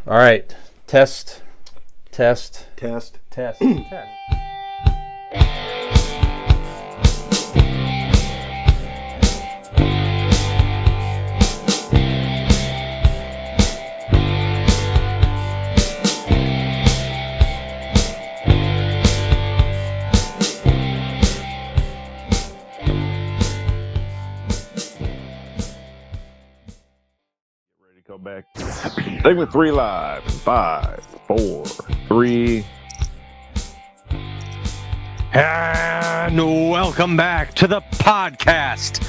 All right. Test. Test. Test. Ready to go back. Segment 3 live. 5, 4, 3. And welcome back to the podcast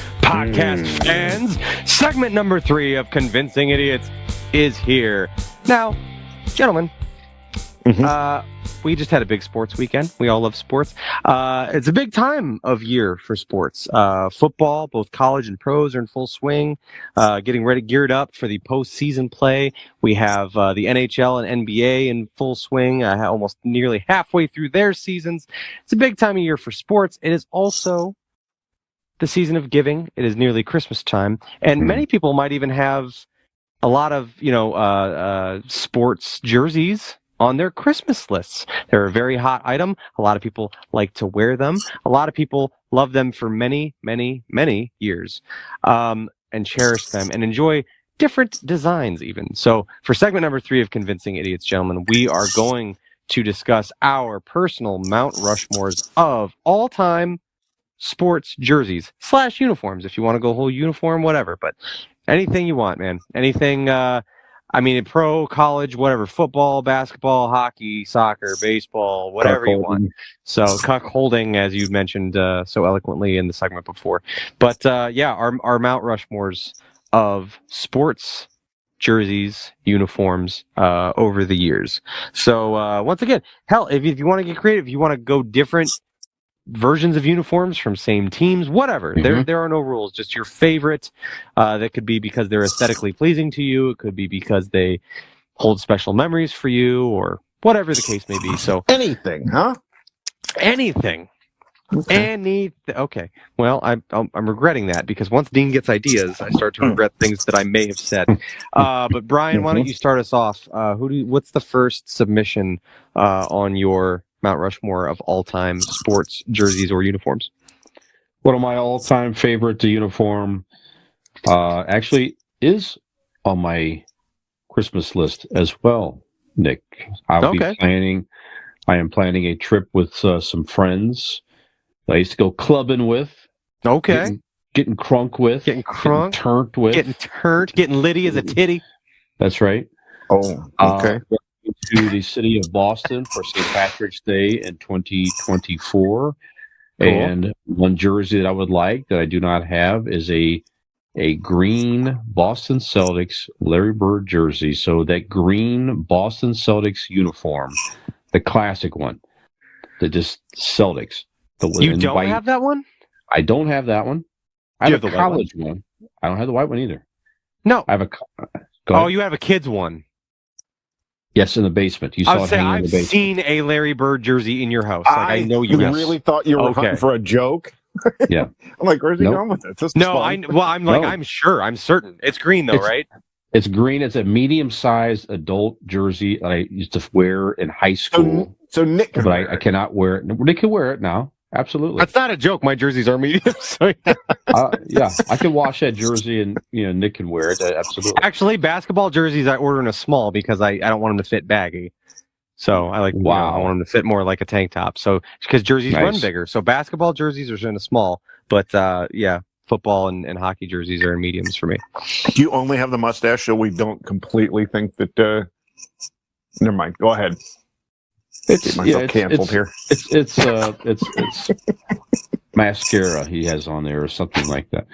fans. Segment number 3 of Convincing Idiots is here. Now, gentlemen, we just had a big sports weekend. We all love sports. It's a big time of year for sports. Football, both college and pros, are in full swing, getting geared up for the postseason play. We have the NHL and NBA in full swing, almost nearly halfway through their seasons. It's a big time of year for sports. It is also the season of giving. It is nearly Christmas time, and many people might even have a lot of sports jerseys on their Christmas lists. They're a very hot item. A lot of people like to wear them. A lot of people love them for many, many, many years, and cherish them and enjoy different designs even. So for segment number 3 of Convincing Idiots, gentlemen, we are going to discuss our personal Mount Rushmores of all-time sports jerseys / uniforms. If you want to go whole uniform, whatever, but anything you want, man. Anything, pro, college, whatever, football, basketball, hockey, soccer, baseball, whatever you want. So cuckolding, as you mentioned so eloquently in the segment before. But our Mount Rushmores of sports jerseys, uniforms over the years. So once again, hell, if you want to get creative, if you want to go different versions of uniforms from same teams, whatever. There are no rules, just your favorite. That could be because they're aesthetically pleasing to you. It could be because they hold special memories for you, or whatever the case may be. So Anything, huh? anything. Okay. Okay. Well, I'm regretting that, because once Dean gets ideas, I start to regret things that I may have said. But Brian, why don't you start us off? What's the first submission on your Mount Rushmore of all-time sports jerseys or uniforms? One of my all-time favorite uniform actually is on my Christmas list as well, Nick. I am planning a trip with some friends that I used to go clubbing with. Okay. Getting crunk with. Getting turned with. Getting litty as a titty. That's right. Oh, okay. To the city of Boston for St. Patrick's Day in 2024. Cool. And one jersey that I would like that I do not have is a green Boston Celtics Larry Bird jersey. So that green Boston Celtics uniform, the classic one, the just Celtics. You don't have that one? I don't have that one. I have a college one. I don't have the white one either. No. I have you have a kid's one. Yes, in the basement. You saw it hanging in the basement. I've seen a Larry Bird jersey in your house. I know you really thought you were hunting for a joke. Yeah. I'm like, where's he going with this? I'm sure. I'm certain. It's green, though, right? It's green. It's a medium-sized adult jersey that I used to wear in high school. So Nick can wear it. I cannot wear it. Nick can wear it now. Absolutely. That's not a joke. My jerseys are medium. So yeah, I can wash that jersey and Nick can wear it. Absolutely. Actually, basketball jerseys I order in a small because I don't want them to fit baggy. So I I want them to fit more like a tank top. So because jerseys run bigger, so basketball jerseys are in a small, but football and hockey jerseys are in mediums for me. Do you only have the mustache so we don't completely think that? Never mind. Go ahead. It's canceled here. It's mascara he has on there or something like that.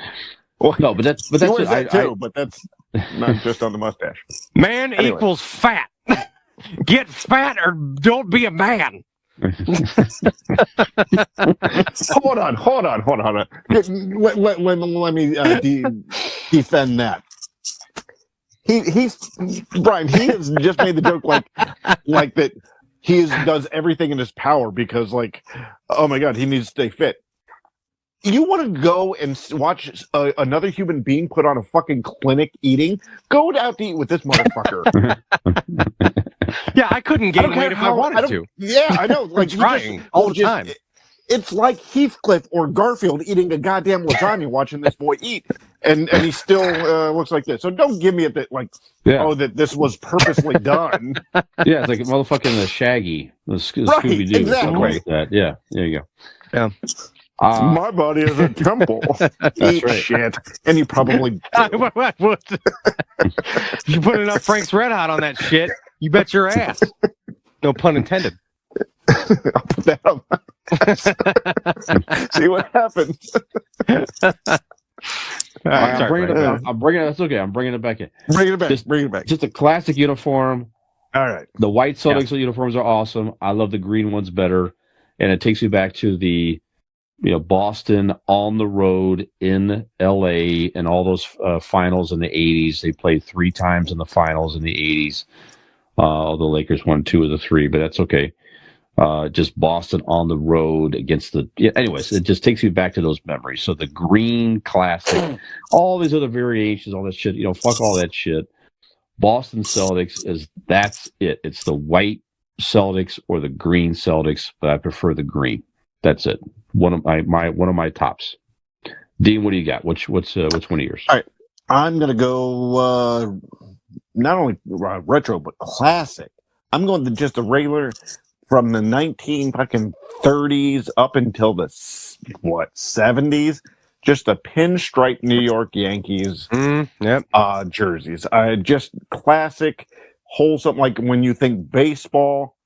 Well, no, but that's that too. But that's not just on the mustache. Man equals fat. Get fat or don't be a man. Hold on. Let me defend that. He's Brian. He has just made the joke like that. Does everything in his power because, oh my God, he needs to stay fit. you want to go and watch another human being put on a fucking clinic eating? Go out to eat with this motherfucker. Yeah, I couldn't gain weight if I wanted to. Yeah, I know. Like I'm trying all the time. It's like Heathcliff or Garfield eating a goddamn lasagna, watching this boy eat, and he still looks like this. So don't give me a bit like, that this was purposely done. Yeah, it's like motherfucking the Shaggy, the Scooby Doo, exactly. like that. Yeah, there you go. Yeah. My body is a temple. Eat right. shit, and you probably if you put enough Frank's Red Hot on that shit, you bet your ass. No pun intended. I'll put that on. See what happens. I'm bringing it back in. Bring it back. Just a classic uniform. All right. The white Celtics uniforms are awesome. I love the green ones better, and it takes me back to the, Boston on the road in LA and all those finals in the 80s. They played 3 times in the finals in the 80s. The Lakers won 2 of the 3, but that's okay. Just Boston on the road against anyways, it just takes you back to those memories. So the green classic, all these other variations, all that shit, fuck all that shit. Boston Celtics that's it. It's the white Celtics or the green Celtics, but I prefer the green. That's it. One of my tops. Dean, what do you got? Which one of yours? All right, I'm gonna go not only retro but classic. I'm going to just a regular from the 1930s up until the 70s. Just a pinstripe New York Yankees jerseys. Just classic, wholesome. Like when you think baseball,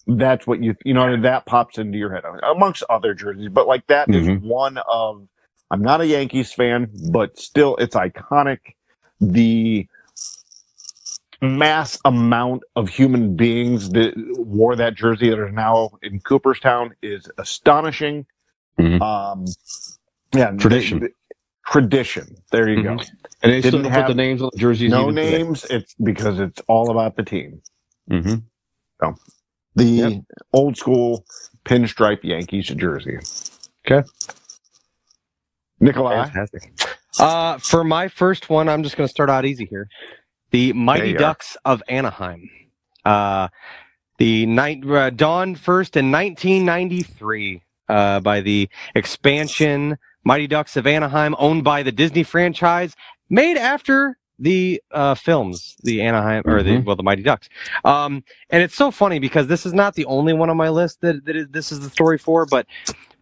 that's what that pops into your head, amongst other jerseys. But like that is one of. I'm not a Yankees fan, but still, it's iconic. The mass amount of human beings that wore that jersey that are now in Cooperstown is astonishing. Tradition. Tradition. There you go. And they still put the names on the jerseys. No names. Today. It's because it's all about the team. So the old school pinstripe Yankees jersey. Okay. Nikolai. Fantastic. For my first one, I'm just going to start out easy here. The Mighty Ducks of Anaheim. Dawned first in 1993 by the expansion Mighty Ducks of Anaheim, owned by the Disney franchise, made after the films, the Anaheim or the Mighty Ducks. And it's so funny because this is not the only one on my list this is the story for. But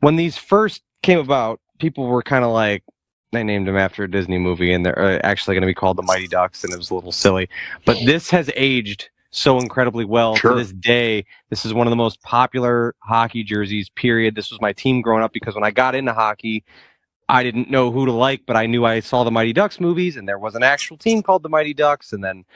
when these first came about, people were kind of like, they named them after a Disney movie, and they're actually going to be called the Mighty Ducks, and it was a little silly. But this has aged so incredibly well to this day. This is one of the most popular hockey jerseys, period. This was my team growing up because when I got into hockey, I didn't know who to like, but I knew I saw the Mighty Ducks movies, and there was an actual team called the Mighty Ducks, and then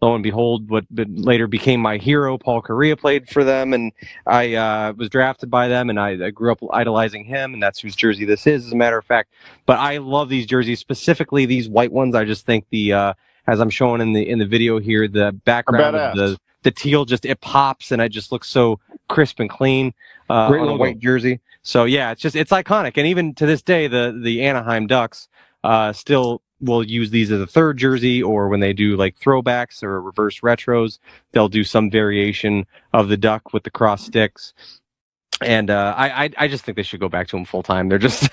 lo and behold, what later became my hero, Paul Correa, played for them, and I was drafted by them, and I grew up idolizing him, and that's whose jersey this is, as a matter of fact. But I love these jerseys, specifically these white ones. I just think as I'm showing in the video here, the background of the teal it pops, and it just looks so crisp and clean on a white jersey. So yeah, it's iconic, and even to this day, the Anaheim Ducks still will use these as a third jersey, or when they do like throwbacks or reverse retros, they'll do some variation of the duck with the cross sticks. And I just think they should go back to them full time. They're just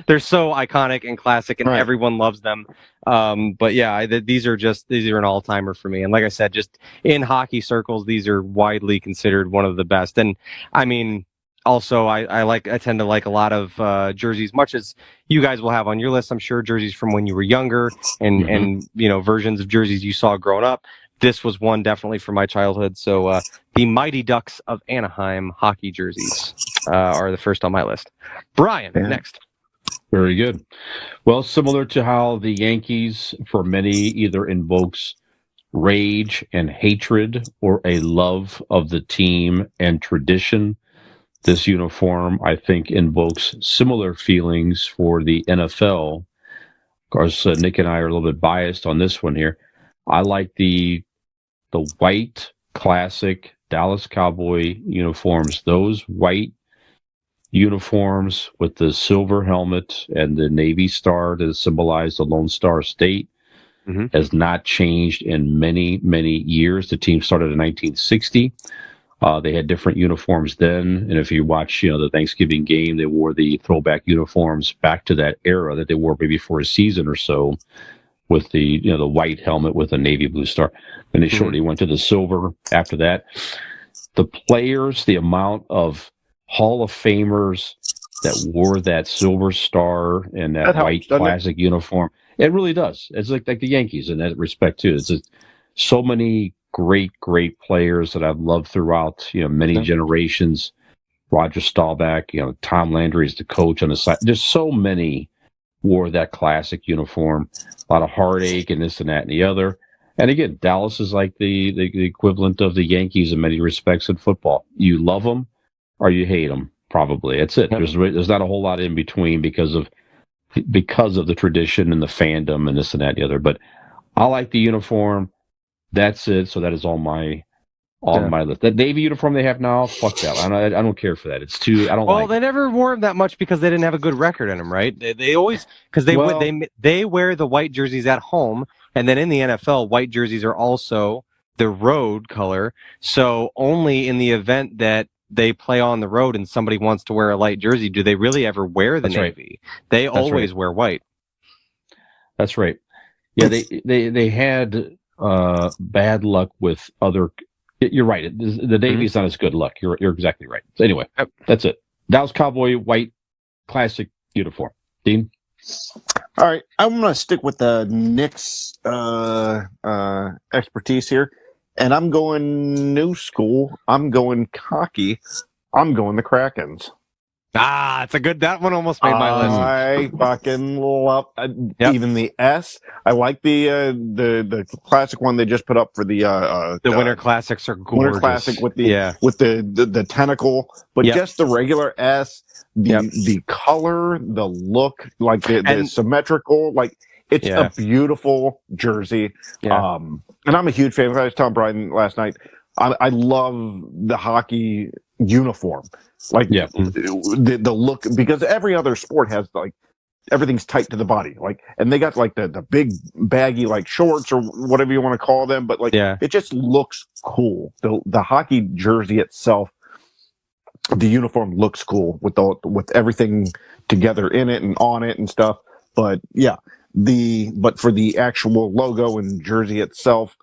they're so iconic and classic, and everyone loves them. But yeah, these are an all timer for me. And like I said, just in hockey circles, these are widely considered one of the best. And I mean, also, I tend to like a lot of jerseys, much as you guys will have on your list, I'm sure, jerseys from when you were younger and versions of jerseys you saw growing up. This was one definitely from my childhood. So the Mighty Ducks of Anaheim hockey jerseys are the first on my list. Brian, next. Very good. Well, similar to how the Yankees, for many, either invokes rage and hatred or a love of the team and tradition, this uniform, I think, invokes similar feelings for the NFL. Of course, Nick and I are a little bit biased on this one here. I like the white classic Dallas Cowboy uniforms. Those white uniforms with the silver helmet and the Navy star to symbolize the Lone Star State has not changed in many, many years. The team started in 1960. They had different uniforms then, and if you watch, the Thanksgiving game, they wore the throwback uniforms back to that era that they wore maybe for a season or so, with the the white helmet with a navy blue star. Then they shortly went to the silver after that. The players, the amount of Hall of Famers that wore that silver star and that white classic uniform, it really does. It's like the Yankees in that respect too. It's just so many great players that I've loved throughout many generations. Roger Staubach, Tom Landry is the coach on the side. There's so many wore that classic uniform. A lot of heartache and this and that and the other. And again, Dallas is like the equivalent of the Yankees in many respects in football. You love them or you hate them. Probably that's it. There's not a whole lot in between because of the tradition and the fandom and this and that and the other. But I like the uniform. That's it. So that is on my list. That Navy uniform they have now, fuck that. I don't care for that. It's too. I don't like. Well, they never wore them that much because they didn't have a good record in them, right? They always because they wear the white jerseys at home, and then in the NFL, white jerseys are also the road color. So only in the event that they play on the road and somebody wants to wear a light jersey, do they really ever wear the Navy? Right. They always wear white. That's right. Yeah, they had bad luck with other. You're right. The Navy's not as good luck. You're exactly right. So anyway, that's it. Dallas Cowboy white classic uniform. Dean? All right. I'm going to stick with the Knicks expertise here. And I'm going new school. I'm going cocky. I'm going the Krakens. It's a good. That one almost made my list. I fucking love even the S. I like the classic one they just put up for the Winter Classics are gorgeous. Winter Classic with the tentacle, but just the regular S. The color, the look, like the symmetrical, like it's a beautiful jersey. Yeah. And I'm a huge fan. I was telling Brian last night. I love the hockey uniform. Like the look, because every other sport has like everything's tight to the body, like, and they got like the big baggy like shorts or whatever you want to call them, but like it just looks cool. The hockey jersey itself, the uniform looks cool with everything together in it and on it and stuff. But but for the actual logo and jersey itself,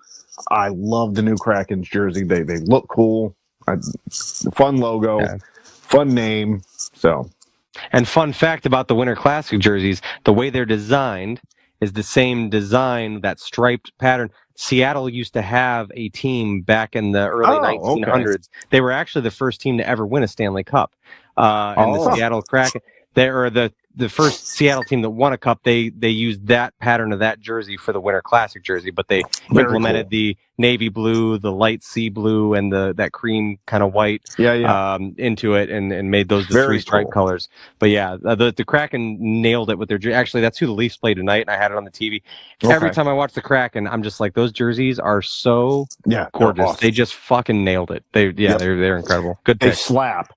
I love the new Krakens jersey. They look cool. Fun logo, fun name. So, and fun fact about the Winter Classic jerseys: the way they're designed is the same design, that striped pattern. Seattle used to have a team back in the early 1900s. Okay. They were actually the first team to ever win a Stanley Cup. And the Seattle Kraken, they are the first Seattle team that won a cup. They used that pattern of that jersey for the Winter Classic jersey, but they implemented the navy blue, the light sea blue, and that cream kind of white into it, and made those the three stripe colors. But the Kraken nailed it with their jersey. Actually, that's who the Leafs play tonight, and I had it on the TV. Okay. Every time I watch the Kraken, I'm just like, those jerseys are so gorgeous. Awesome. They just fucking nailed it. They're incredible. Good pick. They slap.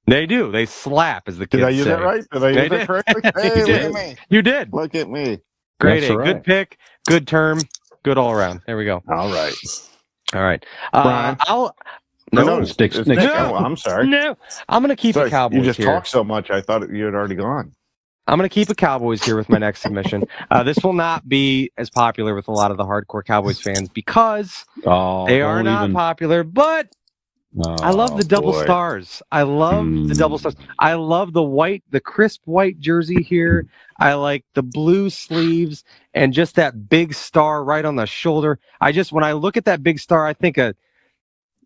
They do. They slap, as the kids say. Did I use that right? Did I use that correctly? Hey, look at me. You did. Look at me. Great. Right. Good pick. Good term. Good all around. There we go. All right. Brian. No, I'm sorry. No. I'm going to keep a Cowboys here. You just talk so much, I thought you had already gone. I'm going to keep a Cowboys here with my next submission. This will not be as popular with a lot of the hardcore Cowboys fans because they are not popular, but I love the double stars. I love the double stars. I love the crisp white jersey here. I like the blue sleeves and just that big star right on the shoulder. When I look at that big star,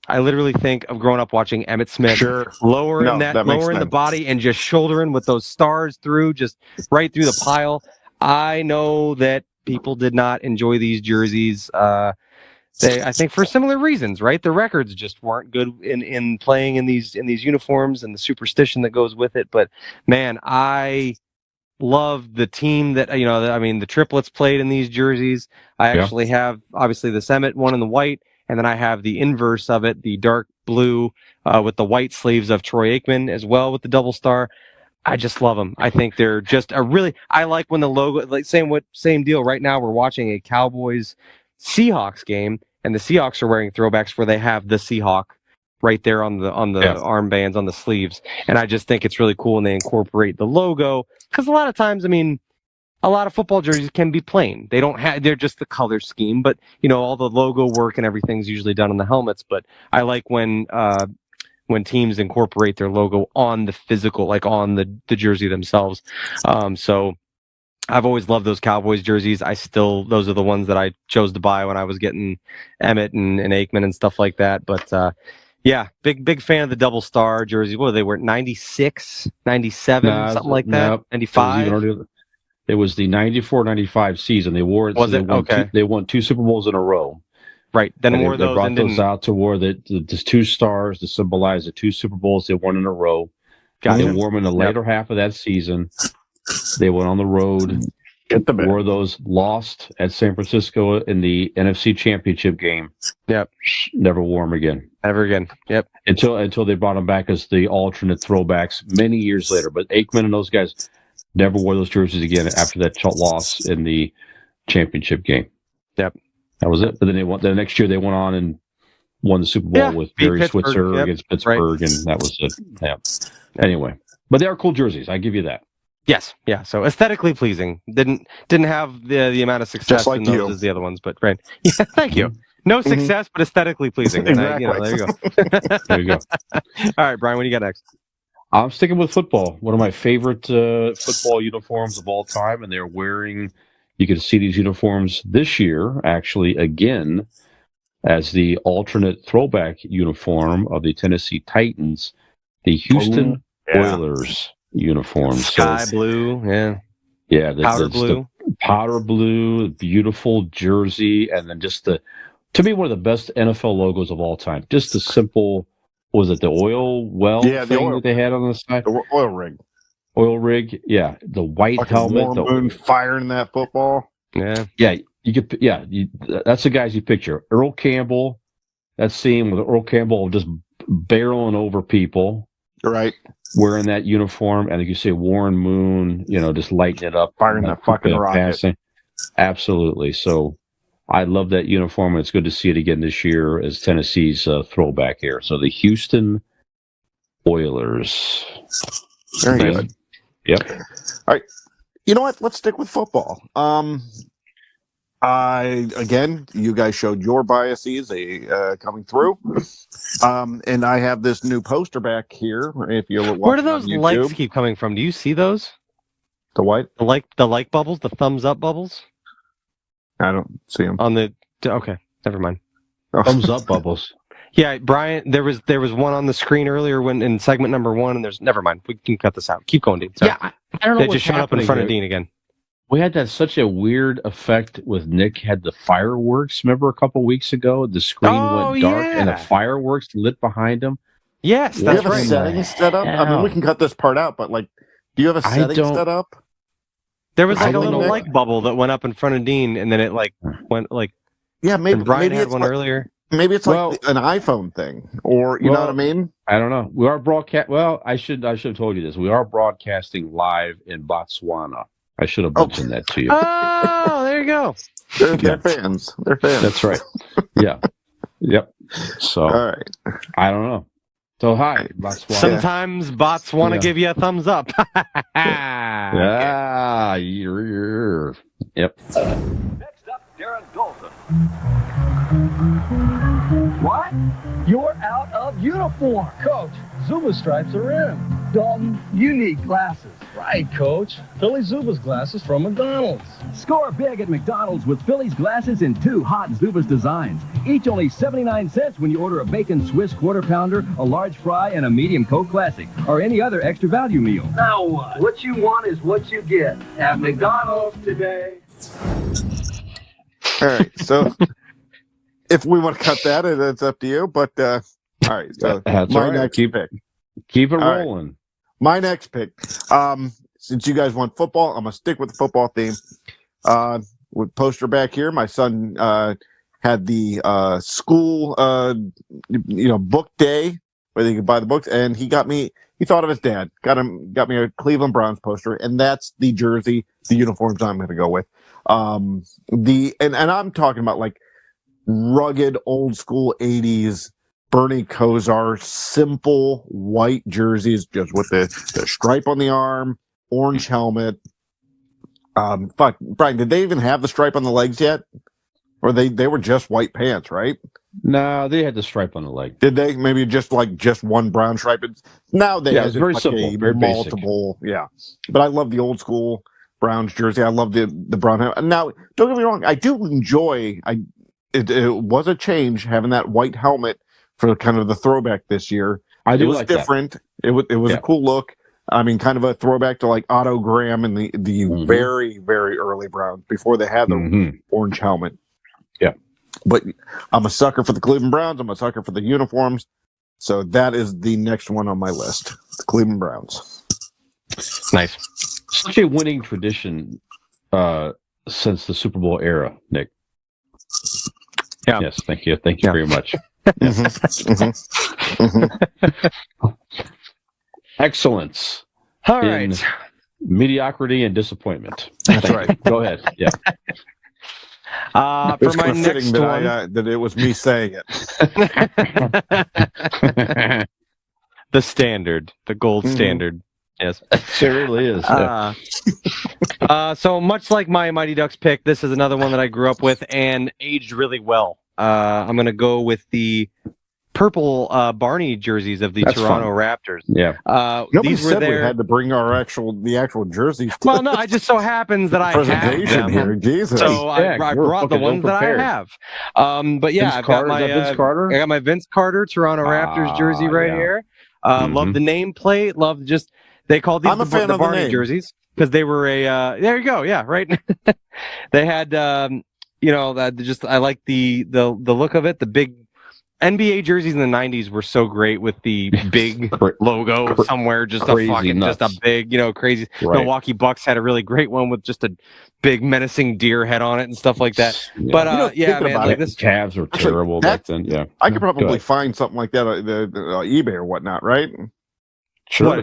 I literally think of growing up watching Emmitt Smith, lowering the body and just shouldering with those stars through, just right through the pile. I know that people did not enjoy these jerseys. I think for similar reasons, right? The records just weren't good in playing in these uniforms and the superstition that goes with it. But man, I love the team that the triplets played in these jerseys. I actually have obviously the Emmett one in the white, and then I have the inverse of it, the dark blue with the white sleeves of Troy Aikman as well with the double star. I just love them. I think they're just I like when the logo, like same deal. Right now we're watching a Cowboys Seahawks game, and the Seahawks are wearing throwbacks where they have the Seahawk right there on the armbands on the sleeves, and I just think it's really cool when they incorporate the logo, because a lot of times, I mean, a lot of football jerseys can be plain. They're just the color scheme, but all the logo work and everything's usually done on the helmets. But I like when teams incorporate their logo on the physical, like on the jersey themselves. So I've always loved those Cowboys jerseys. Those are the ones that I chose to buy when I was getting Emmett and Aikman and stuff like that. But yeah, big fan of the double star jerseys. What they were 96, 97, something like that. 95. It was the 94-95 season. They wore it. Was it? Okay. They won 2 Super Bowls in a row. Right. Then and wore they those brought and those out to wear the 2 stars to symbolize the 2 Super Bowls they won in a row. Gotcha. They wore them in the later half of that season. They went on the road. Wore those, lost at San Francisco in the NFC Championship game. Yep. Never wore them again. Ever again. Yep. Until they brought them back as the alternate throwbacks many years later. But Aikman and those guys never wore those jerseys again after that loss in the championship game. Yep. That was it. But then the next year they went on and won the Super Bowl with Barry Switzer against Pittsburgh, and that was it. Yeah. Anyway, but they are cool jerseys. I give you that. Yes, yeah. So aesthetically pleasing. Didn't have the amount of success in those as the other ones, but right. Yeah, thank you. No success, but aesthetically pleasing. Exactly. There you go. There you go. All right, Brian, what do you got next? I'm sticking with football. One of my favorite football uniforms of all time, and they're wearing. You can see these uniforms this year, actually, again, as the alternate throwback uniform of the Tennessee Titans, the Houston Oilers uniform. Sky blue, yeah, powder blue, powder blue, beautiful jersey, and then just to me, one of the best NFL logos of all time. Just the simple, was it the oil well thing that they had on the side? The oil rig. Oil rig, yeah. The white helmet, the moon firing that football. Yeah. You could, that's the guys you picture. Earl Campbell, that scene with Earl Campbell just barreling over people, right? Wearing that uniform, and like you say, Warren Moon, just lighting it up, firing that fucking rocket. Passing. Absolutely. So I love that uniform, and it's good to see it again this year as Tennessee's throwback here. So the Houston Oilers. Very good. Yep. All right. You know what? Let's stick with football. You guys showed your biases coming through. And I have this new poster back here. If you're watching, where do those likes keep coming from? Do you see those? The what? The like bubbles, the thumbs up bubbles? I don't see them. Okay, never mind. Thumbs up bubbles. Yeah, Brian, there was one on the screen earlier when in segment number 1, and never mind. We can cut this out. Keep going, Dean. Sorry. Yeah, I don't know. They just showed up in front of Dean again. We had that such a weird effect with Nick had the fireworks. Remember a couple weeks ago, the screen went dark and the fireworks lit behind him. Yes, that's right. Do you have a setting set up? I mean, we can cut this part out, but do you have a setting set up? There was a little like bubble that went up in front of Dean, and then it went like. Yeah, maybe Brian had one earlier. Maybe it's like an iPhone thing, or you know what I mean? I don't know. We are broadcast. Well, I should have told you this. We are broadcasting live in Botswana. I should have mentioned that to you. Oh, there you go. They're fans. They're fans. That's right. Yeah. Yep. So, all right. I don't know. So, hi, Botswana. Sometimes bots want to give you a thumbs up. Yeah. Yep. Next up, Darren Dalton. What? You're out of uniform. Coach, Zuma stripes are in. Dalton, you need glasses. Right, Coach. Philly Zuba's glasses from McDonald's. Score big at McDonald's with Philly's glasses in 2 hot Zubas designs. Each only 79 cents when you order a bacon Swiss quarter pounder, a large fry, and a medium Coke Classic, or any other extra value meal. Now what? What you want is what you get at McDonald's today. All right, so if we want to cut that, it's up to you. But all right, so next pick. Keep it rolling. Right. My next pick. Since you guys want football, I'm gonna stick with the football theme. With poster back here, my son had had the school book day where they could buy the books, and he thought of his dad, got me a Cleveland Browns poster, and that's the jersey, the uniforms I'm going to go with. And I'm talking about like rugged old school 80s Bernie Kosar simple white jerseys, just with the stripe on the arm, orange helmet. Brian, did they even have the stripe on the legs yet? Or they were just white pants, right? No, they had the stripe on the leg. Did they? Maybe just one brown stripe. Now they it's very simple, very multiple. Basic. Yeah, but I love the old school Browns jersey. I love the brown helmet. Now, don't get me wrong, I do enjoy. It was a change having that white helmet for kind of the throwback this year. It was like different. That. It was a cool look. I mean, kind of a throwback to like Otto Graham and the very, very early Browns before they had the orange helmet. Yeah. But I'm a sucker for the Cleveland Browns. I'm a sucker for the uniforms. So that is the next one on my list. The Cleveland Browns. Nice. Such a winning tradition since the Super Bowl era, Nick. Yeah. Yes, thank you. Thank you very much. Excellence. All right. Mediocrity and disappointment. That's right. Go ahead. Yeah. For my next one, that it was me saying it. The standard, the gold standard. Yes, it really is. So much like my Mighty Ducks pick, this is another one that I grew up with and aged really well. I'm going to go with the purple Barney jerseys of the Toronto Raptors. Yeah. Nobody said we had to bring the actual jerseys. Well, no, it just so happens that I have them. Here. Jesus. So I brought the ones that I have. But yeah, I've got my Vince Carter? I got my Vince Carter Toronto Raptors jersey right here. Love the nameplate. Love they called these the Barney jerseys because they were there you go. Yeah, right. They had I like the look of it. The big NBA jerseys in the 90s were so great with the big logo somewhere, just a big, crazy. Right. Milwaukee Bucks had a really great one with just a big menacing deer head on it and stuff like that. Yeah. But man, like this Cavs were terrible back then. Yeah, I could probably find something like that on eBay or whatnot, right? Sure.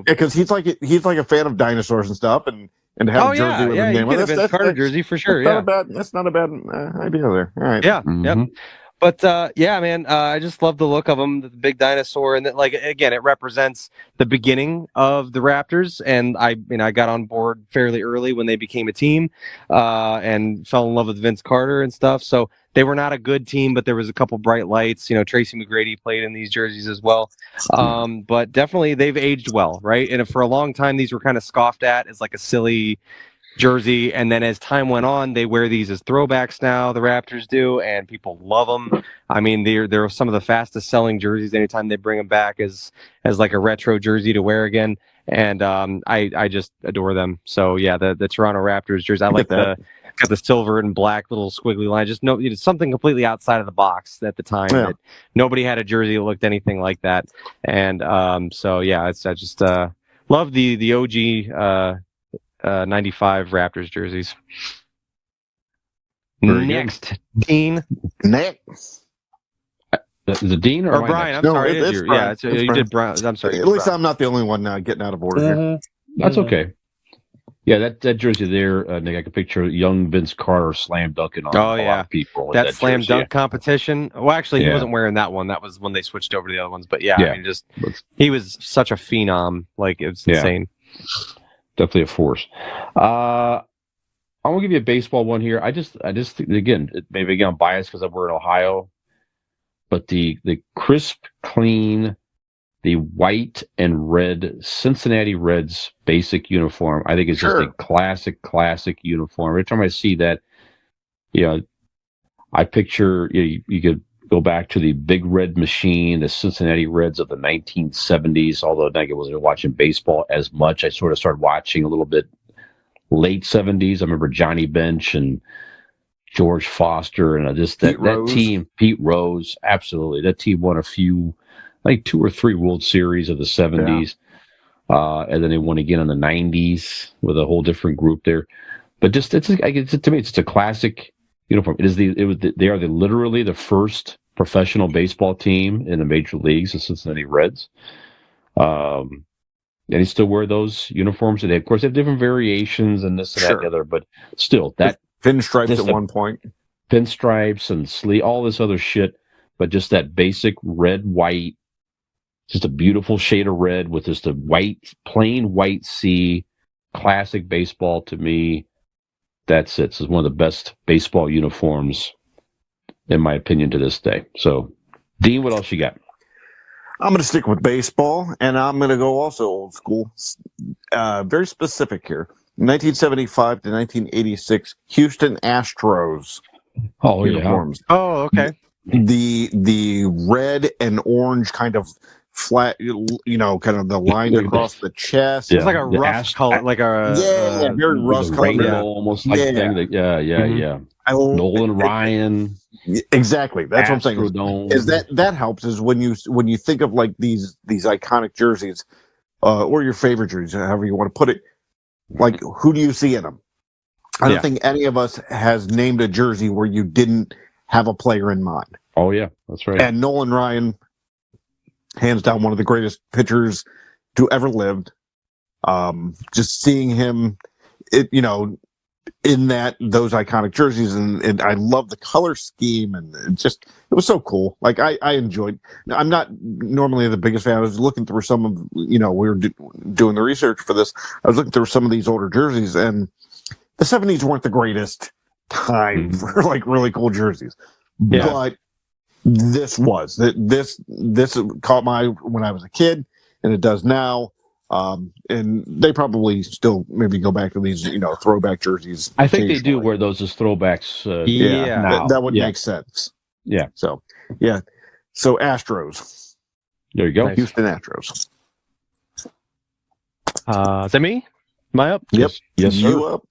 Because he's like a fan of dinosaurs and stuff, and to have a jersey with his name on it. Vince Carter jersey for sure. That's not a bad idea there. All right. Yeah. Yep. But man, I just love the look of them, the big dinosaur, and again, it represents the beginning of the Raptors. And I got on board fairly early when they became a team, and fell in love with Vince Carter and stuff. So they were not a good team, but there was a couple bright lights. Tracy McGrady played in these jerseys as well. But definitely they've aged well, right? And for a long time, these were kind of scoffed at as like a silly jersey, and then as time went on, they wear these as throwbacks now. The Raptors do, and people love them. I mean, they're some of the fastest selling jerseys. Anytime they bring them back as like a retro jersey to wear again, and I just adore them. So yeah, the Toronto Raptors jersey. I like got the silver and black little squiggly line. Just something completely outside of the box at the time. Yeah. That nobody had a jersey that looked anything like that, and so yeah, I just love the OG. 95 Raptors jerseys. Next, Dean. Next. The Dean or Brian? I'm sorry. It's Brian. You did Brian. I'm sorry. At least I'm not the only one getting out of order here. That's okay. Yeah, that jersey there, Nick, I can picture young Vince Carter slam dunking on a lot of people. That slam dunk competition. Well, actually, he wasn't wearing that one. That was when they switched over to the other ones. But I mean, he was such a phenom. Like, it was insane. Definitely a force. I'm gonna give you a baseball one here. I just again, maybe I'm biased because we're in Ohio, but the crisp, clean, the white and red Cincinnati Reds basic uniform, I think it's just a classic uniform. Every time I see that, I picture you could go back to the big red machine, the Cincinnati Reds of the 1970s, although I wasn't watching baseball as much. I sort of started watching a little bit late 70s. I remember Johnny Bench and George Foster and that team, Pete Rose, absolutely. That team won a few, like 2 or 3 World Series of the 70s. Yeah. And then they won again in the 90s with a whole different group there. But to me, it's a classic uniform. They are literally the first professional baseball team in the major leagues, the Cincinnati Reds. And they still wear those uniforms today. Of course, they have different variations and this and that and the other, but still, that pinstripes at one point, pinstripes and sleeve, all this other shit, but just that basic red, white, just a beautiful shade of red with just a plain white C, classic baseball to me. That's it. It's one of the best baseball uniforms, in my opinion, to this day. So, Dean, what else you got? I'm going to stick with baseball, and I'm going to go also old school. Very specific here. 1975 to 1986, Houston Astros uniforms. Yeah. Oh, okay. The red and orange kind of flat, kind of the line across the chest. It's like a rust color, like a very rust color, rainbow, almost like thing. Yeah. Nolan Ryan. Exactly. That's what I'm saying. Is that helps is when you think of like these iconic jerseys, or your favorite jerseys, however you want to put it. Like, who do you see in them? I don't think any of us has named a jersey where you didn't have a player in mind. Oh yeah, that's right. And Nolan Ryan, hands down, one of the greatest pitchers to ever lived. Just seeing him, in those iconic jerseys, and I love the color scheme, and it was so cool. Like I enjoyed. I'm not normally the biggest fan. I was looking through some of, we were doing the research for this. I was looking through some of these older jerseys, and the 70s weren't the greatest time for like really cool jerseys. Yeah. But this caught my eye when I was a kid, and it does now. And they probably still maybe go back to these, throwback jerseys. I think they do wear those as throwbacks. That would make sense. Yeah. So Astros. There you go. Nice. Houston Astros. Is that me? Am I up? Yep. Yes, sir. You up?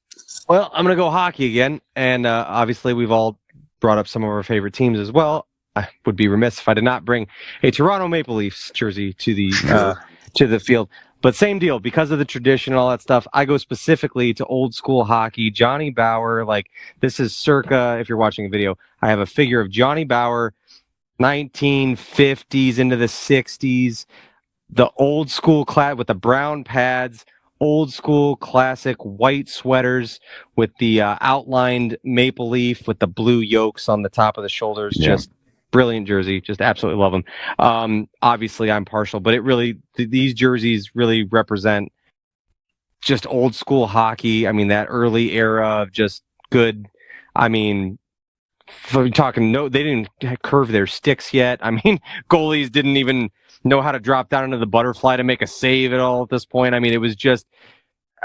Well, I'm going to go hockey again. And obviously, we've all brought up some of our favorite teams as well. I would be remiss if I did not bring a Toronto Maple Leafs jersey to the field. But same deal, because of the tradition and all that stuff, I go specifically to old school hockey. Johnny Bower, like this is circa, if you're watching a video, I have a figure of Johnny Bower, 1950s into the 60s, the old school clad with the brown pads, old school classic white sweaters with the outlined maple leaf with the blue yolks on the top of the shoulders. Just brilliant jersey. Just absolutely love them. Obviously, I'm partial, but it really, these jerseys really represent just old school hockey. I mean, that early era of just good. I mean, for talking, they didn't curve their sticks yet. I mean, goalies didn't even know how to drop down into the butterfly to make a save at all at this point. I mean, it was just,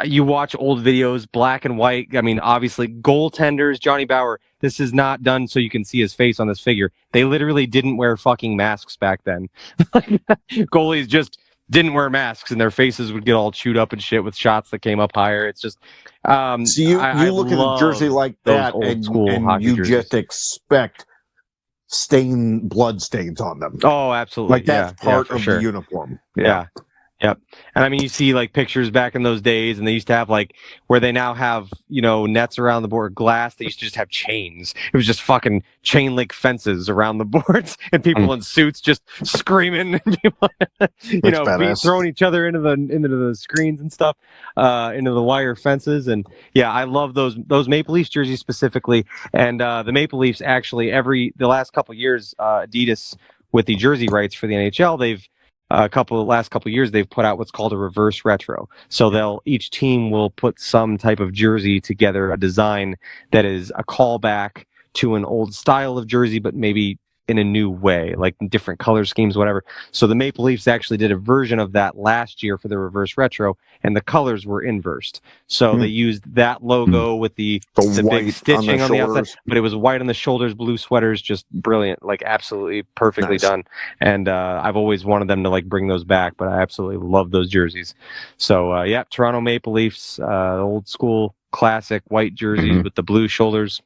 you watch old videos, black and white. I mean, obviously, goaltenders, Johnny Bower, this is not done so you can see his face on this figure. They literally didn't wear fucking masks back then. Goalies just didn't wear masks, and their faces would get all chewed up and shit with shots that came up higher. It's just... so you look at a jersey like that, and you jerseys. Just expect blood stains on them. Oh, absolutely. Like that's part of the uniform. Yeah. Yep. And I mean, you see like pictures back in those days, and they used to have like where they now have, nets around the board, glass. They used to just have chains. It was just fucking chain link fences around the boards, and people in suits just screaming, and people, throwing each other into the screens and stuff, into the wire fences. And yeah, I love those Maple Leafs jerseys specifically. And the Maple Leafs actually the last couple of years, Adidas with the jersey rights for the NHL, they've last couple of years, they've put out what's called a reverse retro. So each team will put some type of jersey together, a design that is a callback to an old style of jersey, but maybe in a new way, like different color schemes, whatever. So the Maple Leafs actually did a version of that last year for the reverse retro, and the colors were inversed. So they used that logo with the big stitching on the outside, but it was white on the shoulders, blue sweaters, just brilliant, like absolutely perfectly done. And I've always wanted them to like bring those back, but I absolutely love those jerseys. So Toronto Maple Leafs, old school classic white jerseys with the blue shoulders.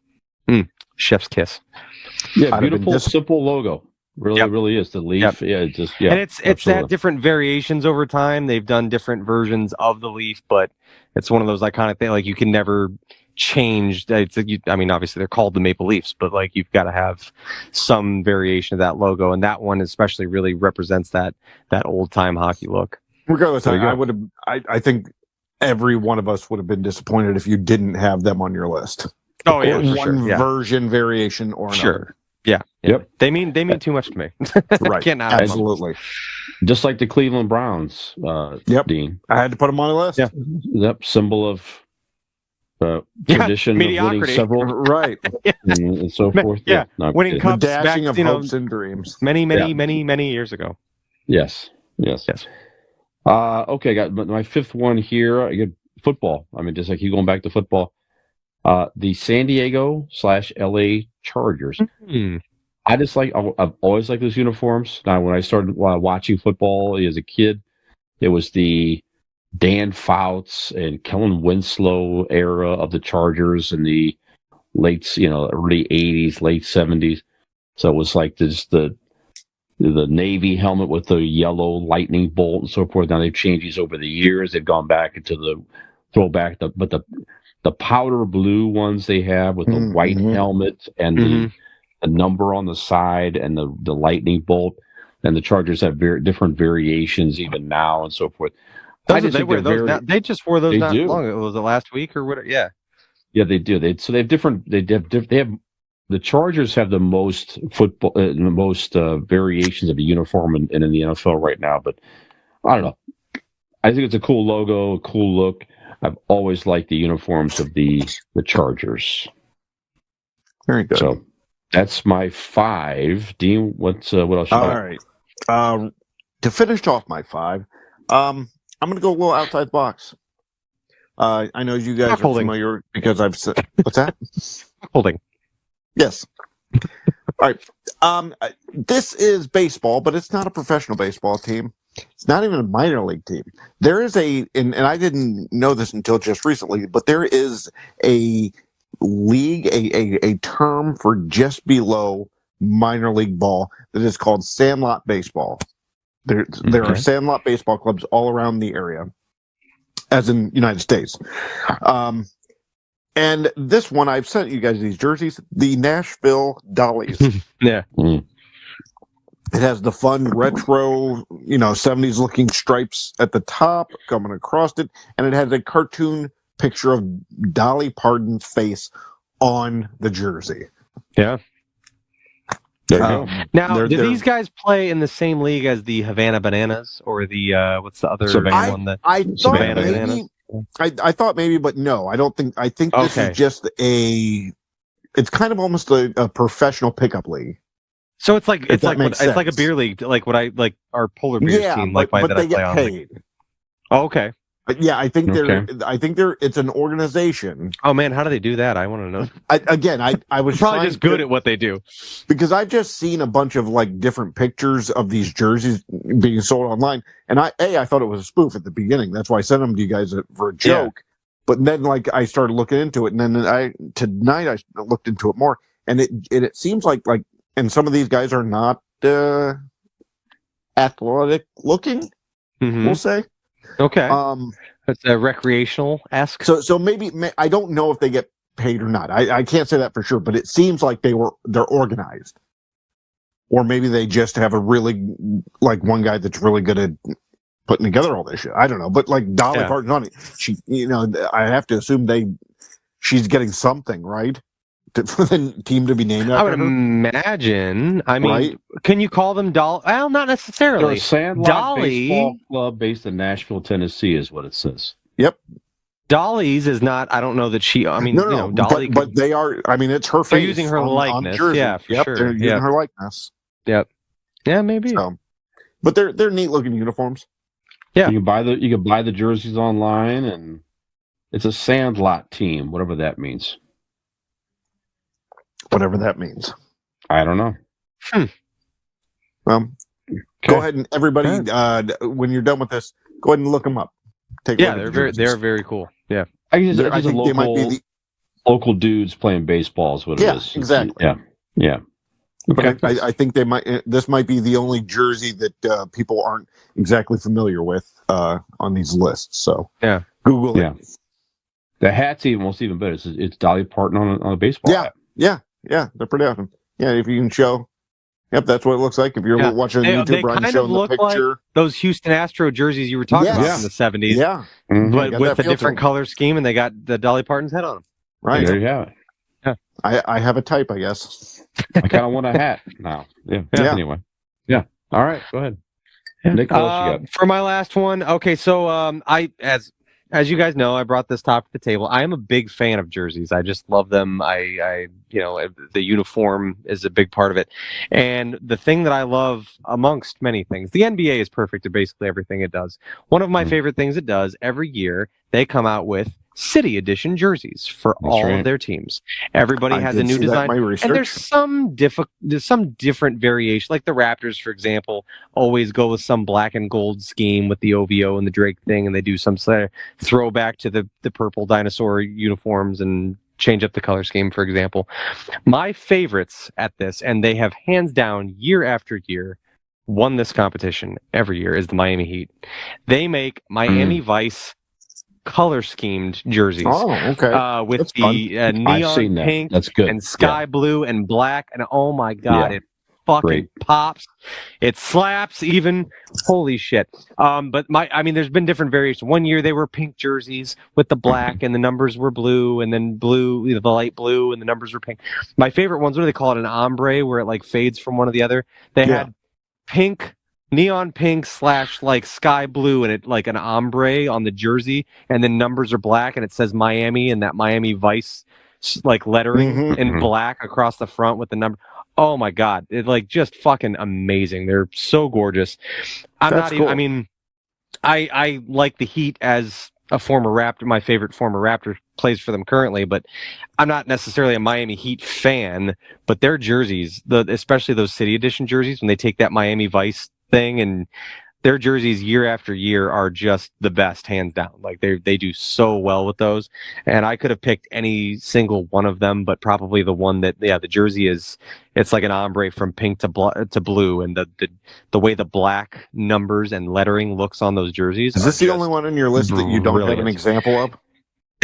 Chef's kiss. Yeah, beautiful, simple logo. Really is the leaf. And it's had different variations over time. They've done different versions of the leaf, but it's one of those iconic things. Like you can never changed. I mean, obviously they're called the Maple Leafs, but like you've got to have some variation of that logo, and that one especially really represents that old time hockey look. Regardless, I think every one of us would have been disappointed if you didn't have them on your list. Oh yeah, or for one sure. Yeah. version, variation, or another. Yeah. Yep. They mean too much to me. Right. Absolutely. Just like the Cleveland Browns. Yep. Dean. I had to put them on the list. Yeah. Yep. Symbol of tradition of winning several, right, and so forth. Yeah. Winning cups, the dashing back, of hopes and dreams. Many years ago. Yes. Okay, I got my fifth one here. I get football. I mean, just like keep going back to football. The San Diego / LA Chargers. Mm-hmm. I've always liked those uniforms. Now, when I started watching football as a kid, it was the Dan Fouts and Kellen Winslow era of the Chargers in the early 80s, late 70s. So it was like the Navy helmet with the yellow lightning bolt and so forth. Now they've changed these over the years. They've gone back into the throwback, but the powder blue ones they have with the white helmet and the number on the side and the lightning bolt, and the Chargers have different variations even now and so forth. They just wore those not long ago. Was it last week or whatever? Yeah. Yeah, they do. They have the Chargers have the most football, the most variations of a uniform in the NFL right now. But I don't know. I think it's a cool logo, a cool look. I've always liked the uniforms of the Chargers. Very good. So that's my 5. Dean, what else? You got? All right. To finish off my 5, I'm going to go a little outside the box. I know you guys are familiar because I've said. What's that? Holding. Yes. All right. This is baseball, but it's not a professional baseball team. It's not even a minor league team. There is and I didn't know this until just recently, but there is a league, a term for just below minor league ball that is called sandlot baseball. There are sandlot baseball clubs all around the area, as in United States. And this one, I've sent you guys these jerseys, the Nashville Dollies. Yeah. It has the fun retro, 70s looking stripes at the top coming across it. And it has a cartoon picture of Dolly Parton's face on the jersey. Yeah. There you go. Now, do these guys play in the same league as the Havana Bananas or the, what's the other one? I thought maybe, but no, I don't think. I think this is just it's kind of almost a professional pickup league. So it's like a beer league, like our polar beer team, like but that they I play get on. paid. Oh, okay. Yeah, I think it's an organization. Oh man, how do they do that? I want to know. I was probably just good at what they do, because I've just seen a bunch of different pictures of these jerseys being sold online, and I thought it was a spoof at the beginning. That's why I sent them to you guys for a joke. Yeah. But then I started looking into it, and then tonight I looked into it more, and it seems like and some of these guys are not athletic looking. We'll say. Okay. It's a recreational-esque. So maybe I don't know if they get paid or not. I can't say that for sure, but it seems like they're organized, or maybe they just have a really one guy that's really good at putting together all this shit. I don't know, but Dolly Parton's on it. She, I have to assume she's getting something, right? For the team to be named after I would imagine. I mean, right? Can you call them Dolly? Well, not necessarily. They're a Sandlot baseball club based in Nashville, Tennessee, is what it says. Yep. Dolly's is not. I don't know that she. I mean, no, Dolly. But they are. I mean, it's her face. They're using her likeness. Yeah, for sure. They're using her likeness. Yep. Yeah, maybe. So, but they're neat looking uniforms. Yeah. You can buy the jerseys online, and it's a Sandlot team, whatever that means. Whatever that means. I don't know. Well, go ahead and everybody, when you're done with this, go ahead and look them up. They're very cool. Yeah, I think they might be local dudes playing baseball is what it is. Exactly. Yeah. Okay. But I think this might be the only jersey that people aren't exactly familiar with on these lists. So yeah, Google it. The hat's almost even better. It's Dolly Parton on a baseball hat. Yeah, they're pretty awesome. Yeah, if you can show. Yep, that's what it looks like. If you're watching on YouTube, they Brian's kind showing of the look picture. like those Houston Astro jerseys you were talking about Yes. from the 70s. Yeah. But Got with that a feel to different them. color scheme, and they got the Dolly Parton's head on them. Right. There you have it. Yeah. I have a type, I guess. I kind of want a hat now. Yeah. Anyway. Yeah. All right. Go ahead. Nick, what else you got? For my last one, okay, so as you guys know, I brought this top to the table. I am a big fan of jerseys. I just love them. I the uniform is a big part of it. And the thing that I love amongst many things, the NBA is perfect at basically everything it does. One of my favorite things it does every year, they come out with City Edition jerseys for all of their teams. Everybody has a new design, and there's some different variation. Like the Raptors, for example, always go with some black and gold scheme with the OVO and the Drake thing, and they do some sort of throwback to the purple dinosaur uniforms and change up the color scheme, for example. My favorites at this, and they have hands down year after year won this competition every year, is the Miami Heat. They make Miami Vice color schemed jerseys. Oh, okay. With That's the neon pink That's good. and sky blue and black, and oh my god, it fucking pops. It slaps even. Holy shit. But there's been different variations. One year they were pink jerseys with the black and the numbers were blue, and then blue, the light blue, and the numbers were pink. My favorite ones, what do they call it? An ombre, where it like fades from one to the other. They had pink, neon pink / like sky blue, and it like an ombre on the jersey, and then numbers are black, and it says Miami, and that Miami Vice like lettering in black across the front with the number. Oh my god, it's like just fucking amazing. They're so gorgeous. I like the Heat as a former Raptor. My favorite former Raptor plays for them currently, but I'm not necessarily a Miami Heat fan. But their jerseys, especially those City Edition jerseys, when they take that Miami Vice thing, and their jerseys year after year are just the best, hands down. Like they do so well with those, and I could have picked any single one of them, but probably the one that the jersey it's like an ombre from pink to blue, and the way the black numbers and lettering looks on those jerseys. Is this the only one on your list that you don't have an example of?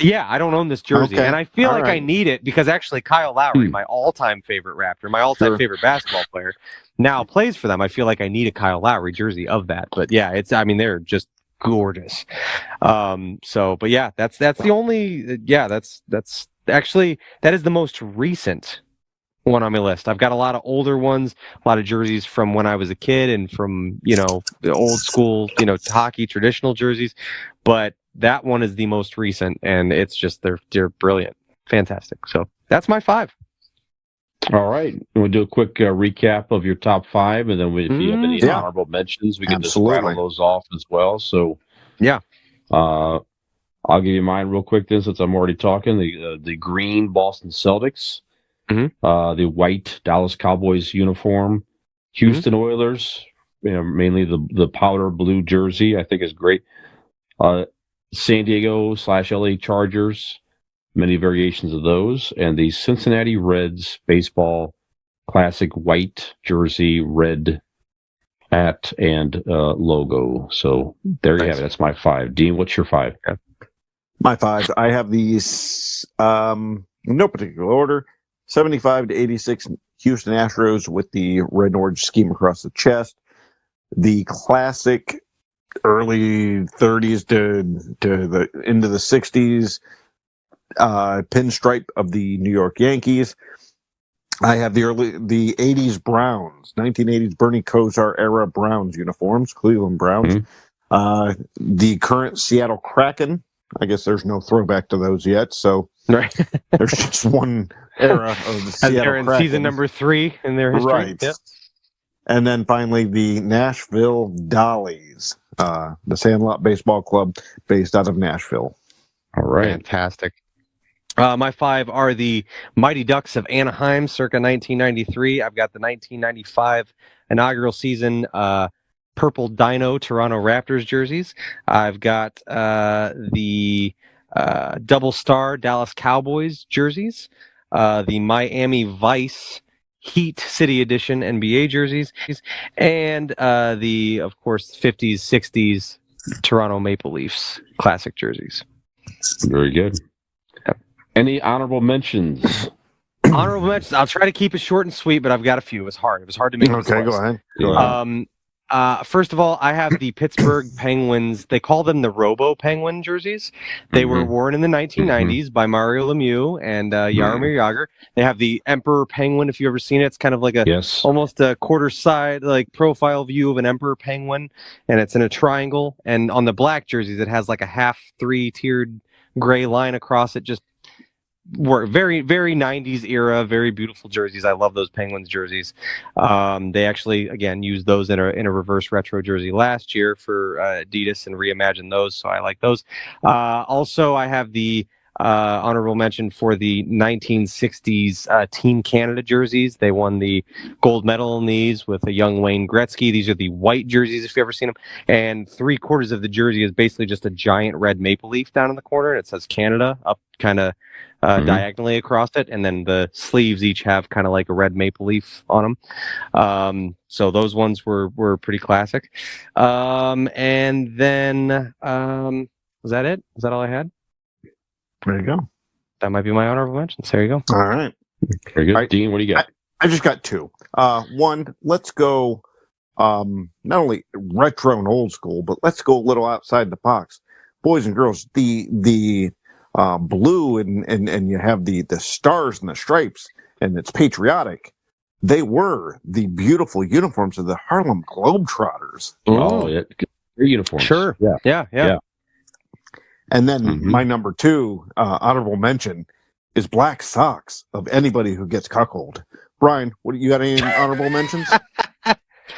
Yeah, I don't own this jersey, and I feel like I need it because actually Kyle Lowry, my all-time favorite Raptor, my all-time favorite basketball player, now plays for them. I feel like I need a Kyle Lowry jersey of that. But yeah, they're just gorgeous. But yeah, that's the only. That's actually that is the most recent one on my list. I've got a lot of older ones, a lot of jerseys from when I was a kid, and from the old school hockey traditional jerseys, but that one is the most recent, and it's just they're brilliant, fantastic. So that's my 5. All right, we'll do a quick recap of your top 5, and then if you have any honorable mentions, we can just rattle those off as well. So I'll give you mine real quick then, since I'm already talking. The green Boston Celtics, the white Dallas Cowboys uniform, Houston Oilers, mainly the powder blue jersey, I think is great. San Diego / LA Chargers, many variations of those, and the Cincinnati Reds baseball classic white jersey, red hat and logo. So there you have it. That's my 5. Dean, what's your 5? My 5. I have these no particular order. 75 to 86 Houston Astros with the red and orange scheme across the chest. The classic early 30s to the into the 60s pinstripe of the New York Yankees. I have the 80s Browns, 1980s Bernie Kosar era Browns uniforms, Cleveland Browns. The current Seattle Kraken. I guess there's no throwback to those yet, so there's just one era of the Seattle they're in Kraken. season number 3 in their history. Right. Yep. And then finally, the Nashville Dollies, the Sandlot Baseball Club based out of Nashville. All right. Fantastic. My 5 are the Mighty Ducks of Anaheim, circa 1993. I've got the 1995 inaugural season purple Dino Toronto Raptors jerseys. I've got the double star Dallas Cowboys jerseys, the Miami Vice Heat City Edition NBA jerseys, and of course, 50s, 60s Toronto Maple Leafs classic jerseys. Very good. Any honorable mentions? Honorable mentions. I'll try to keep it short and sweet, but I've got a few. It was hard. It was hard to make this Okay, list. go ahead. First of all, I have the Pittsburgh Penguins. They call them the Robo Penguin jerseys. They were worn in the 1990s by Mario Lemieux and Jaromir Jagr. They have the Emperor Penguin. If you've ever seen it, it's kind of like almost a quarter side, like profile view of an Emperor Penguin, and it's in a triangle. And on the black jerseys, it has like a half 3-tiered gray line across it. Just were very, very 90s era, very beautiful jerseys. I love those Penguins jerseys. They actually, again, used those in a reverse retro jersey last year for Adidas and reimagined those, so I like those. Also, I have the honorable mention for the 1960s Team Canada jerseys. They won the gold medal in these with a young Wayne Gretzky. These are the white jerseys, if you've ever seen them. And 3/4 of the jersey is basically just a giant red maple leaf down in the corner. And it says Canada up kind of diagonally across it. And then the sleeves each have kind of like a red maple leaf on them. So those ones were pretty classic. And then was that it? Was that all I had? There you go. That might be my honorable mentions. There you go. All right. Very good. Dean, what do you got? I just got two. One, let's go not only retro and old school, but let's go a little outside the box. Boys and girls, the blue and you have the stars and the stripes, and it's patriotic. They were the beautiful uniforms of the Harlem Globetrotters. Oh, yeah. Great uniforms. Sure. Yeah. And then my number two honorable mention is black socks of anybody who gets cuckolded. Brian, what you got? Any honorable mentions?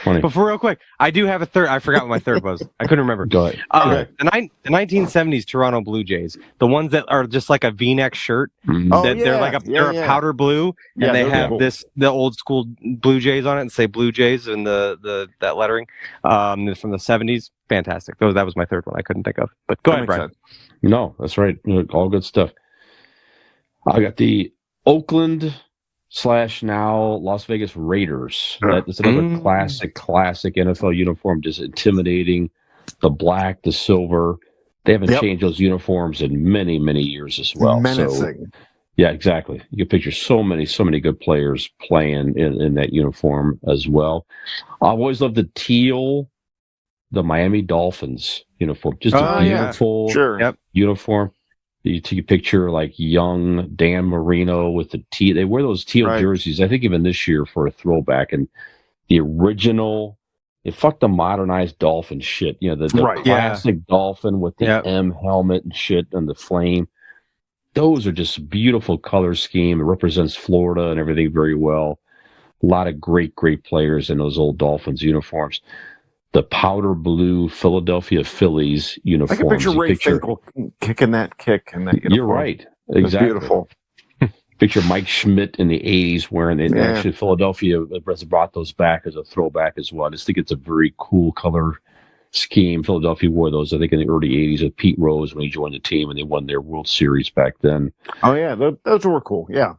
Funny. Before, real quick, I do have a third. I forgot what my third was. I couldn't remember. Go ahead. The 1970s Toronto Blue Jays, the ones that are just like a V-neck shirt. They're like a powder blue, and they have the old school Blue Jays on it and say Blue Jays and that lettering from the 70s. Fantastic. That was my third one. I couldn't think of. But go ahead, Brian. Sense. No, that's right. All good stuff. I got the Oakland / now Las Vegas Raiders. That's another classic NFL uniform, just intimidating. The black, the silver. They haven't changed those uniforms in many, many years as well. Menacing. So, yeah, exactly. You can picture so many good players playing in that uniform as well. I've always loved the teal, the Miami Dolphins uniform. Just a beautiful uniform. You take a picture like young Dan Marino with the teal. They wear those teal jerseys, I think even this year for a throwback. And the original, fuck the modernized dolphin shit. The classic dolphin with the M helmet and shit and the flame. Those are just beautiful color scheme. It represents Florida and everything very well. A lot of great players in those old Dolphins uniforms. The powder blue Philadelphia Phillies uniforms. I can picture Ray Finkel kicking that kick in that uniform. You're right. Exactly. It's beautiful. Picture Mike Schmidt in the 80s wearing it. Actually, Philadelphia has brought those back as a throwback as well. I just think it's a very cool color scheme. Philadelphia wore those, I think, in the early 80s with Pete Rose when he joined the team and they won their World Series back then. Oh, yeah. Those were cool. Yeah.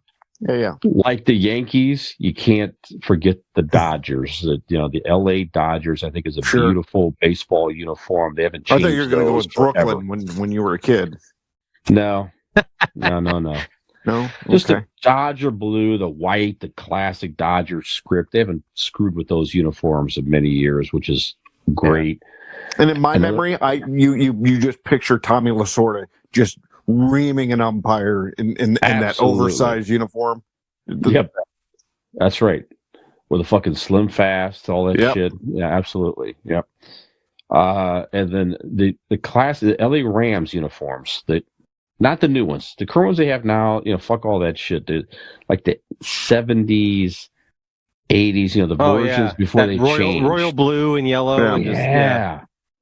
Like the Yankees, you can't forget the Dodgers. The L.A. Dodgers, I think, is a beautiful baseball uniform. They haven't changed. I thought you were going to go with Brooklyn when you were a kid. No. No. Just the Dodger blue, the white, the classic Dodger script. They haven't screwed with those uniforms in many years, which is great. And in my memory, you just picture Tommy Lasorda just reaming an umpire in that oversized uniform. Yep, that's right. With a fucking slim fast, all that shit. Yeah, absolutely. Yep. And then the LA Rams uniforms, not the new ones, the current ones they have now. Fuck all that shit. Like the 70s, 80s. The versions before they changed. Royal blue and yellow.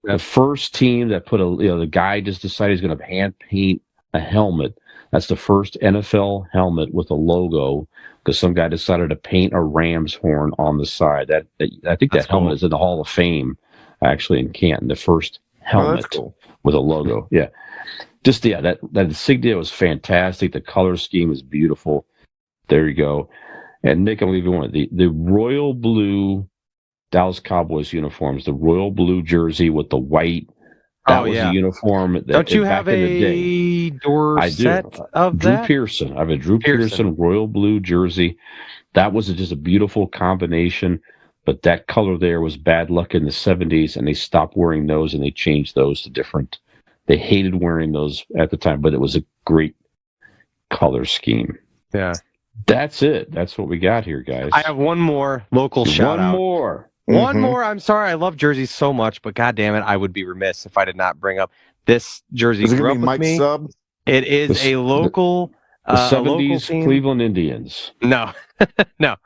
The first team that put the guy just decided he's going to hand paint a helmet. That's the first NFL helmet with a logo because some guy decided to paint a ram's horn on the side. I think that helmet is in the Hall of Fame, actually, in Canton. The first helmet with a logo. Yeah. Just, that insignia was fantastic. The color scheme is beautiful. There you go. And Nick, I'm leaving one. The royal blue Dallas Cowboys uniforms, the royal blue jersey with the white That was a uniform. Don't you back have in the day. a Dorset of Drew that? Pearson. I have a Drew Pearson royal blue jersey. That was just a beautiful combination. But that color there was bad luck in the 70s, and they stopped wearing those, and they changed those to different. They hated wearing those at the time, but it was a great color scheme. Yeah. That's it. That's what we got here, guys. I have one more local shout out. One more. I'm sorry. I love jerseys so much, but God damn it, I would be remiss if I did not bring up this jersey. Is it Grew going to up be with Mike me. Sub? It is a local. The 70s a local team. Cleveland Indians. No, no.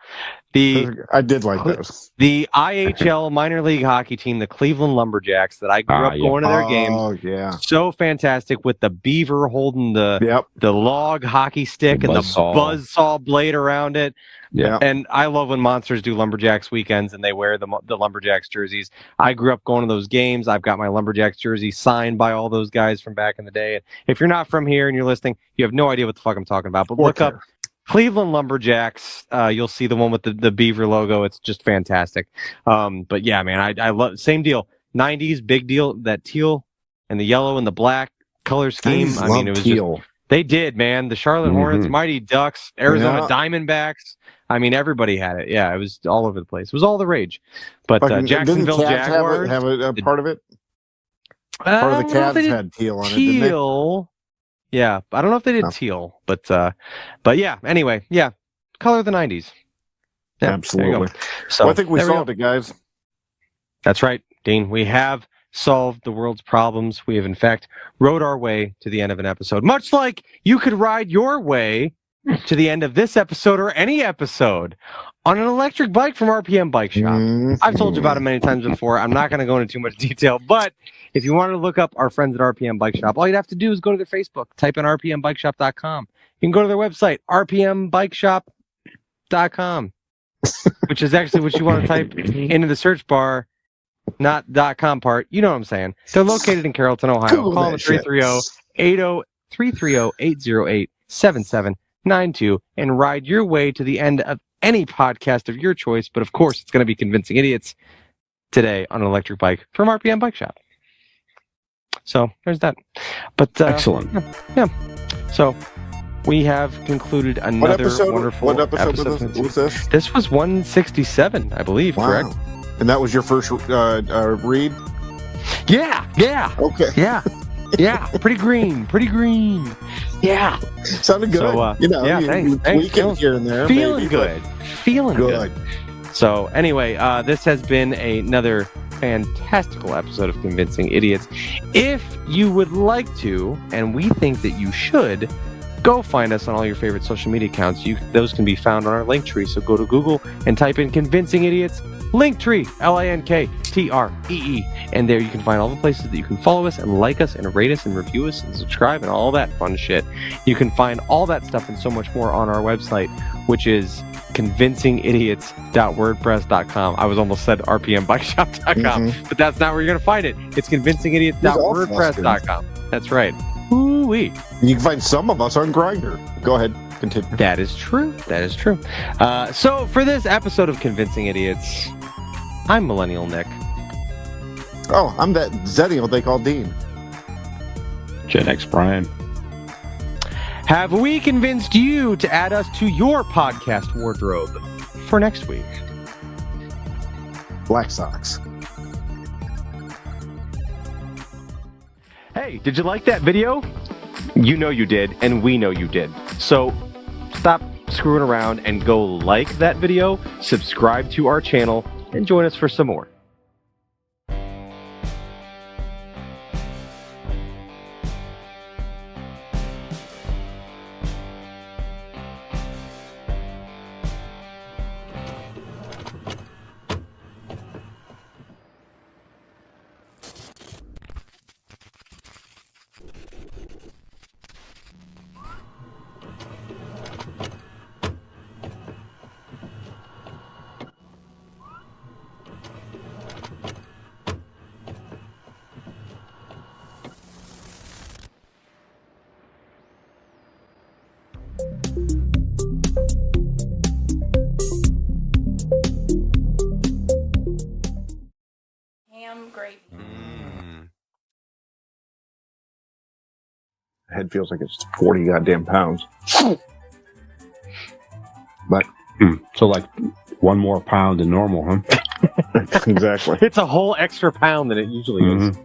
I did like those. The IHL minor league hockey team, the Cleveland Lumberjacks, that I grew up going to their games. Oh, yeah. So fantastic with the beaver holding the log hockey stick and the buzzsaw blade around it. Yeah. And I love when Monsters do Lumberjacks weekends and they wear the Lumberjacks jerseys. I grew up going to those games. I've got my Lumberjacks jersey signed by all those guys from back in the day. And if you're not from here and you're listening, you have no idea what the fuck I'm talking about. But look up Cleveland Lumberjacks. You'll see the one with the beaver logo. It's just fantastic. But yeah, man, I love same deal. 90s, big deal. That teal and the yellow and the black color scheme. I mean, it was teal. They did, man. The Charlotte Hornets, Mighty Ducks, Arizona Diamondbacks. I mean, everybody had it. Yeah, it was all over the place. It was all the rage. But Jacksonville Jaguars have a part of it. Part of the Cavs had teal on it, didn't they? Yeah, I don't know if they did teal, but yeah. Anyway, yeah, color of the 90s. Yeah, absolutely. So I think we solved it, guys. That's right, Dean. We have solved the world's problems. We have, in fact, rode our way to the end of an episode. Much like you could ride your way to the end of this episode or any episode on an electric bike from RPM Bike Shop. I've told you about it many times before. I'm not going to go into too much detail, but if you want to look up our friends at RPM Bike Shop, all you'd have to do is go to their Facebook, type in rpmbikeshop.com. You can go to their website, rpmbikeshop.com, which is actually what you want to type into the search bar, not .com part. You know what I'm saying. They're located in Carrollton, Ohio. Call them at 330-808-7792 and ride your way to the end of any podcast of your choice. But of course, it's going to be Convincing Idiots today on an electric bike from RPM Bike Shop. So there's that. But excellent. Yeah. So we have concluded another wonderful episode was this? This was 167, I believe. Wow. Correct. And that was your first read? Yeah. Okay. Yeah. Pretty green. Yeah. Sounded good. So, thanks. Tweaking here and there. Feeling good. So anyway, this has been another fantastical episode of Convincing Idiots. If you would like to, and we think that you should, go find us on all your favorite social media accounts. Those can be found on our link tree. So go to Google and type in Convincing Idiots Linktree, LINKTREE. And there you can find all the places that you can follow us and like us and rate us and review us and subscribe and all that fun shit. You can find all that stuff and so much more on our website, which is convincingidiots.wordpress.com. I was almost said rpmbikeshop.com, but that's not where you're going to find it. It's convincingidiots.wordpress.com. That's right. Ooh-wee. You can find some of us on Grindr. Go ahead. Continue. That is true. So for this episode of Convincing Idiots, I'm Millennial Nick. Oh, I'm that Zennial they call Dean. Gen X Brian. Have we convinced you to add us to your podcast wardrobe for next week? Black socks. Hey, did you like that video? You know you did, and we know you did. So stop screwing around and go like that video, subscribe to our channel, and join us for some more. head feels like it's 40 goddamn pounds. But so like 1 more pound than normal, huh? exactly. It's a whole extra pound than it usually is.